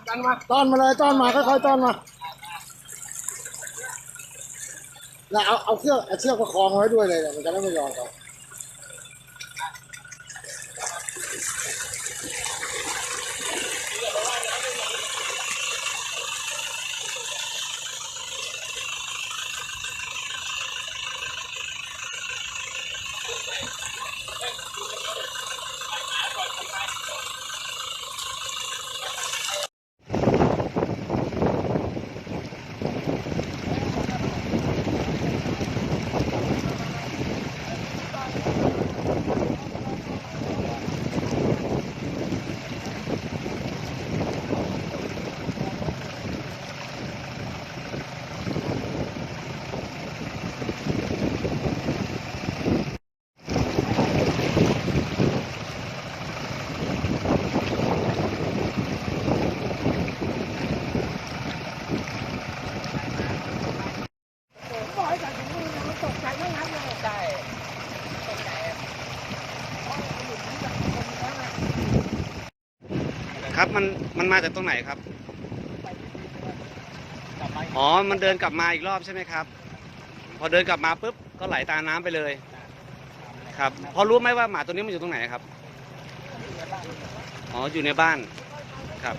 ดันมาต้อนมาเลยต้อนมาค่อยๆต้อนมาแล้วเอาเชือกประคองไว้ด้วยเลยมันจะได้ไม่ยอมเขาครับมันมาจากตรงไหนครับอ๋อมันเดินกลับมาอีกรอบใช่ไหมครับพอเดินกลับมาปุ๊บก็ไหลตามน้ำไปเลยครับพอรู้ไหมว่าหมาตัวนี้มันอยู่ตรงไหนครับอ๋ออยู่ในบ้านครับ